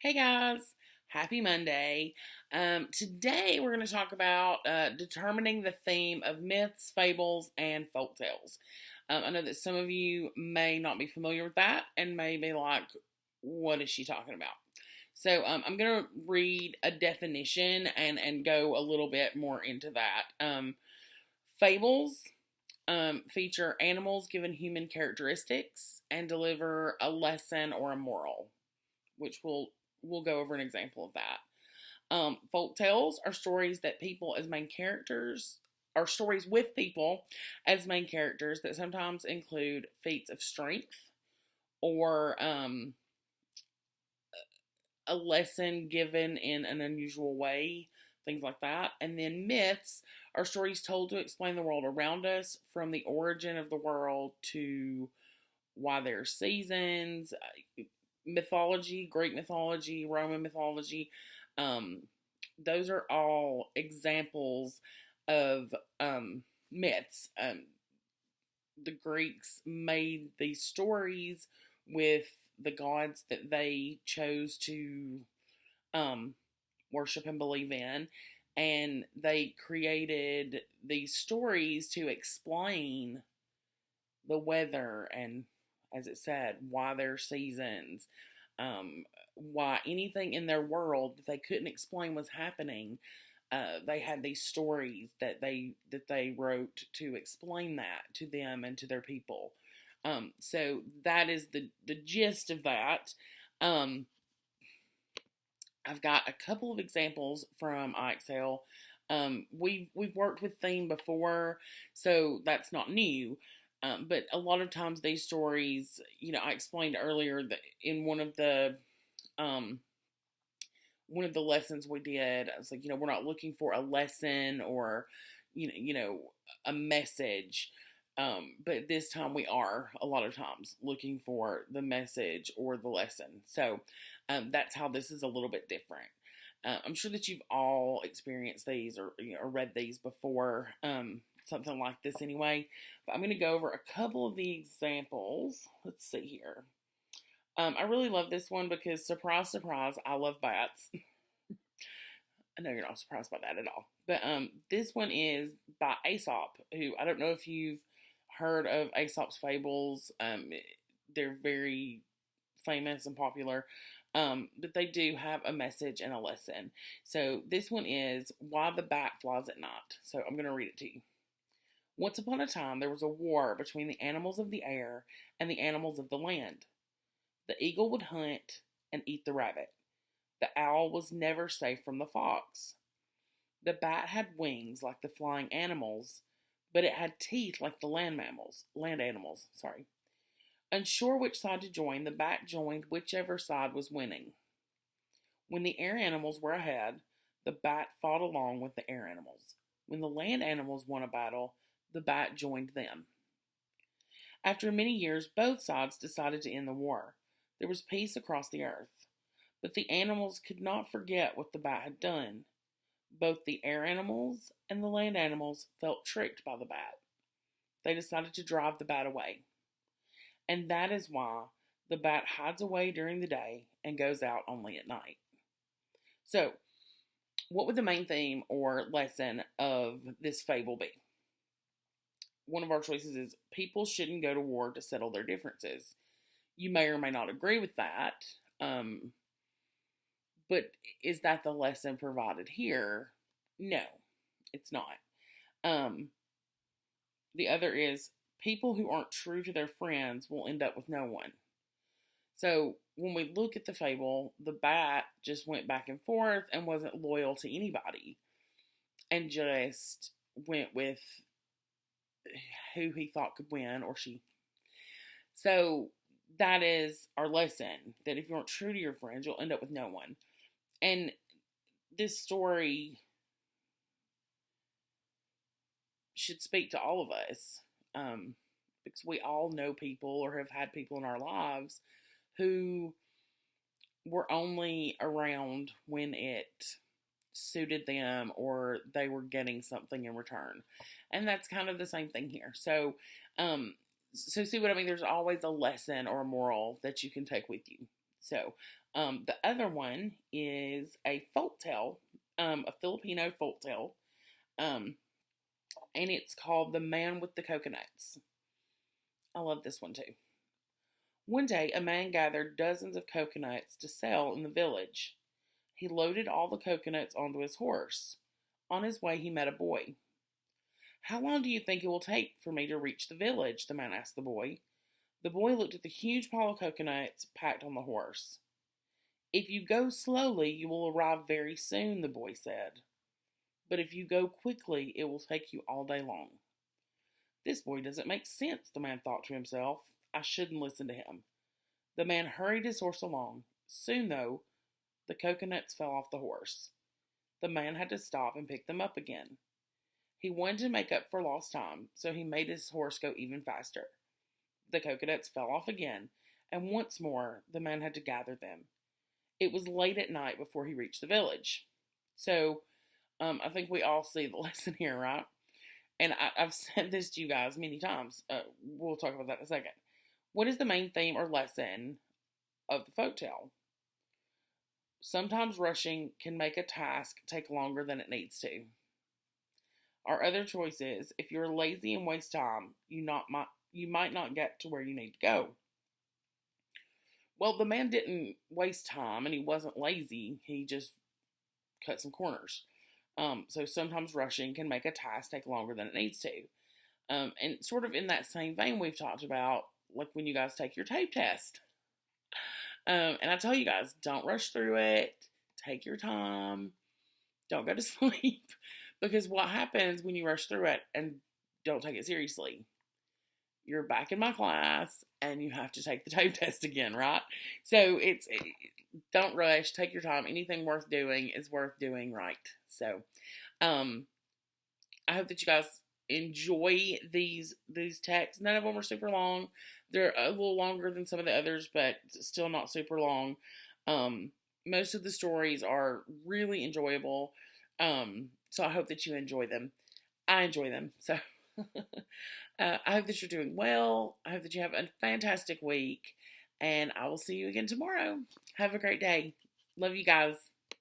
Hey guys, happy Monday. Today we're going to talk about determining the theme of myths, fables, and folktales. I know that some of you may not be familiar with that and may be like, what is she talking about? So I'm going to read a definition and go a little bit more into that. Fables feature animals given human characteristics and deliver a lesson or a moral, which we'll go over an example of that. Folk tales are stories that people as main characters are stories with people as main characters that sometimes include feats of strength or a lesson given in an unusual way, things like that. And then myths are stories told to explain the world around us, from the origin of the world to why there are seasons, mythology, Greek mythology, Roman mythology. Um, those are all examples of myths. The Greeks made these stories with the gods that they chose to um, worship and believe in, and they created these stories to explain the weather and, as it said, why their seasons, why anything in their world that they couldn't explain was happening. They had these stories that they wrote to explain that to them and to their people. So that is the gist of that. Um, I've got a couple of examples from IXL. We've worked with theme before, so that's not new. But a lot of times these stories, I explained earlier that in um, one of the lessons we did, I was like, we're not looking for a lesson or, a message. But this time we are a lot of times looking for the message or the lesson. So that's how this is a little bit different. I'm sure that you've all experienced these or read these before, something like this anyway. But I'm going to go over a couple of the examples. Let's see here. I really love this one because, surprise, surprise, I love bats. I know you're not surprised by that at all. But this one is by Aesop, who, I don't know if you've heard of Aesop's fables. They're very famous and popular. But they do have a message and a lesson. So this one is Why the Bat Flies at Night. So I'm going to read it to you. Once upon a time, there was a war between the animals of the air and the animals of the land. The eagle would hunt and eat the rabbit. The owl was never safe from the fox. The bat had wings like the flying animals, but it had teeth like the land animals. Unsure which side to join, the bat joined whichever side was winning. When the air animals were ahead, the bat fought along with the air animals. When the land animals won a battle, the bat joined them. After many years, both sides decided to end the war. There was peace across the earth. But the animals could not forget what the bat had done. Both the air animals and the land animals felt tricked by the bat. They decided to drive the bat away. And that is why the bat hides away during the day and goes out only at night. So, what would the main theme or lesson of this fable be? One of our choices is people shouldn't go to war to settle their differences. You may or may not agree with that. But is that the lesson provided here? No, it's not. The other is people who aren't true to their friends will end up with no one. So when we look at the fable, the bat just went back and forth and wasn't loyal to anybody and just went with who he thought could win, or she. So that is our lesson, that if you aren't true to your friends, you'll end up with no one. And this story should speak to all of us, because we all know people or have had people in our lives who were only around when it suited them or they were getting something in return. And that's kind of the same thing here. So see what I mean? There's always a lesson or a moral that you can take with you. So, the other one is a folk tale, a Filipino folk tale, um, and it's called The Man with the Coconuts. I love this one too. One day, a man gathered dozens of coconuts to sell in the village. He loaded all the coconuts onto his horse. On his way, he met a boy. How long do you think it will take for me to reach the village? The man asked the boy. The boy looked at the huge pile of coconuts packed on the horse. If you go slowly, you will arrive very soon, the boy said. But if you go quickly, it will take you all day long. This boy doesn't make sense, the man thought to himself. I shouldn't listen to him. The man hurried his horse along. Soon, though, the coconuts fell off the horse. The man had to stop and pick them up again. He wanted to make up for lost time, so he made his horse go even faster. The coconuts fell off again, and once more the man had to gather them. It was late at night before he reached the village. So, I think we all see the lesson here, right? And I've said this to you guys many times. We'll talk about that in a second. What is the main theme or lesson of the folktale? Sometimes rushing can make a task take longer than it needs to. Our other choice is, if you're lazy and waste time, you might not get to where you need to go. Well, the man didn't waste time and he wasn't lazy. He just cut some corners. So sometimes rushing can make a task take longer than it needs to. And sort of in that same vein, we've talked about like when you guys take your tape test. And I tell you guys, don't rush through it. Take your time. Don't go to sleep. Because what happens when you rush through it and don't take it seriously? You're back in my class and you have to take the tape test again, right? So don't rush. Take your time. Anything worth doing is worth doing right. So, I hope that you guys enjoy these texts. None of them are super long. They're a little longer than some of the others, but still not super long. Most of the stories are really enjoyable. So I hope that you enjoy them. I enjoy them. So I hope that you're doing well. I hope that you have a fantastic week. And I will see you again tomorrow. Have a great day. Love you guys.